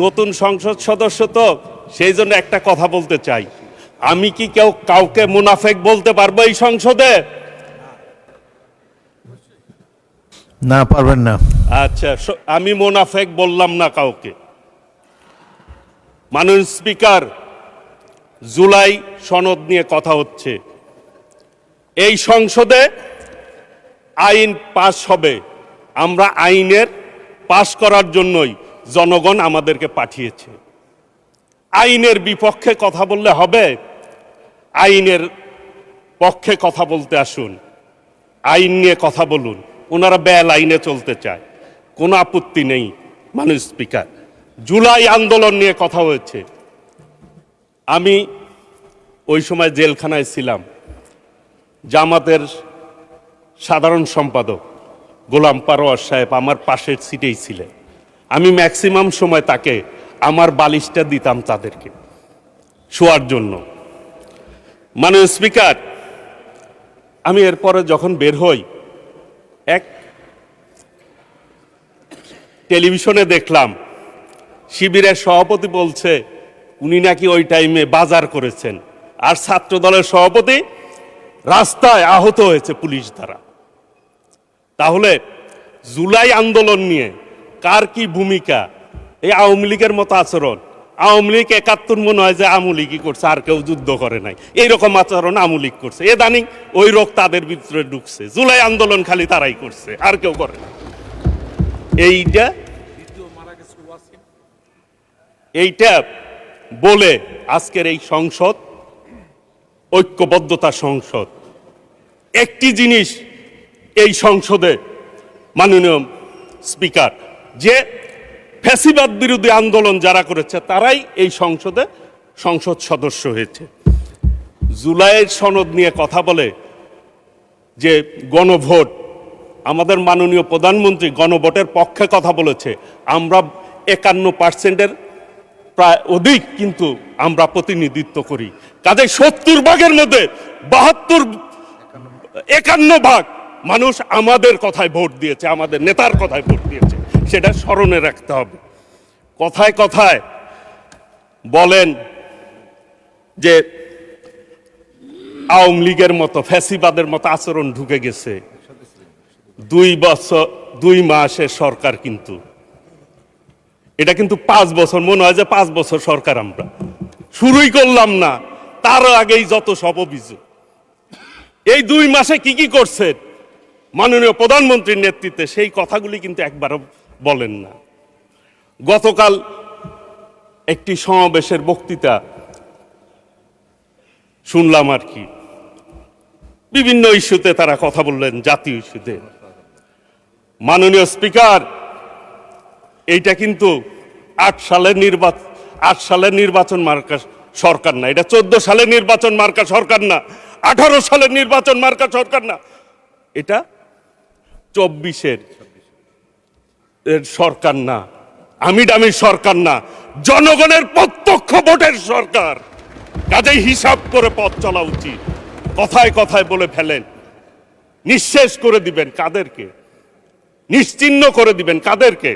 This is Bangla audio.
নতুন সংসদ সদস্য তো, সেই জন্য একটা কথা বলতে চাই। আমি কি কাউকে মুনাফেক বলতে পারবো এই সংসদে? না, পারবেন না। আচ্ছা, আমি মুনাফেক বললাম না কাউকে। মাননীয় স্পিকার, জুলাই সনদ নিয়ে কথা হচ্ছে। এই সংসদে আইন পাশ হবে, আমরা আইনের পাশ করার জন্যই জনগণ আমাদেরকে পাঠিয়েছে। আইনের বিপক্ষে কথা বললে হবে? আইনের পক্ষে কথা বলতে আসুন, আইন নিয়ে কথা বলুন। ওনারা বেল আইনে চলতে চায়, কোনো আপত্তি নেই। মাননীয় স্পিকার, জুলাই আন্দোলন নিয়ে কথা হয়েছে। আমি ওই সময় জেলখানায় ছিলাম। জামাতের সাধারণ সম্পাদক গোলাম পারোয়ার সাহেব আমার পাশের সিটেই ছিলেন। আমি ম্যাক্সিমাম সময় তাকে আমার বালিশটা দিতাম তাদেরকে শোয়ার জন্য। মাননীয় স্পিকার, আমি এরপরে যখন বের হই, এক টেলিভিশনে দেখলাম শিবিরের সভাপতি বলছে উনি নাকি ওই টাইমে বাজার করেছেন, আর ছাত্র দলের সভাপতি রাস্তায় আহত হয়েছে পুলিশ দ্বারা। তাহলে জুলাই আন্দোলন নিয়ে কার কি ভূমিকা? এই আওয়ামী লীগের মতো আচরণ। আওয়ামী লীগ ৭১ মনে হয় যে আওয়ামী লীগই করছে, আর কেউ যুদ্ধ করে নাই, এইরকম আচরণ আওয়ামী লীগ করছে। এদানিং ওই রোগ তাদের ভিতরে ঢুকছে। জুলাই আন্দোলন খালি তারাই করছে, আর কেউ করে না। এইটা বলে আজকের এই সংসদ ঐক্যবদ্ধতা সংসদ। একটি জিনিস এই সংসদে মাননীয় স্পিকার, যে ফ্যাসিবাদ বিরোধী আন্দোলন যারা করেছে তারাই এই সংসদ সদস্য হয়েছে। জুলাইয়ের সনদ নিয়ে কথা বলে যে গণভোট, আমাদের মাননীয় প্রধানমন্ত্রী গণভোটের পক্ষে কথা বলেছে। আমরা ৫১% প্রায় অধিক কিন্তু আমরা প্রতিনিধিত্ব করি। কাজে ৭০ ভাগের মধ্যে ৫১ ভাগ মানুষ আমাদের কথায় ভোট দিয়েছে, আমাদের নেতার কথায় ভোট দিয়েছে। সেটা স্মরণে রাখতে হবে। কথায় কথায় বলেন যে আওয়ামী লীগের মতো ফ্যাসিবাদের মতো আচরণ ঢুকে গেছে। ২ মাসের সরকার, কিন্তু এটা কিন্তু ৫ বছর, মনে হয় যে ৫ বছর সরকার। আমরা শুরুই করলাম না, তার আগেই যত সব অভিযোগ। এই ২ মাসে কি কি করছেন মাননীয় প্রধানমন্ত্রীর নেতৃত্বে, সেই কথাগুলি কিন্তু একবারও বলেন না। গতকাল একটি সমাবেশের বক্তৃতা শুনলাম আর কি, বিভিন্ন ইস্যুতে তারা কথা বললেন, জাতীয় ইস্যুতে। মাননীয় স্পিকার, এইটা কিন্তু ৮ সালের নির্বাচন মার্কা সরকার না, এটা ১৪ সালের নির্বাচন মার্কা সরকার না, ১৮ সালের নির্বাচন মার্কা সরকার না, এটা ২৪-এর সরকার না, আমিডামির সরকার না, জনগণের প্রত্যক্ষ ভোটের সরকার। কাজেই হিসাব করে পথ চলা উচিত। কথায় কথায় বলে ফেলেন, নিঃশেষ করে দিবেন কাদেরকে? নিশ্চিহ্ন করে দিবেন কাদেরকে?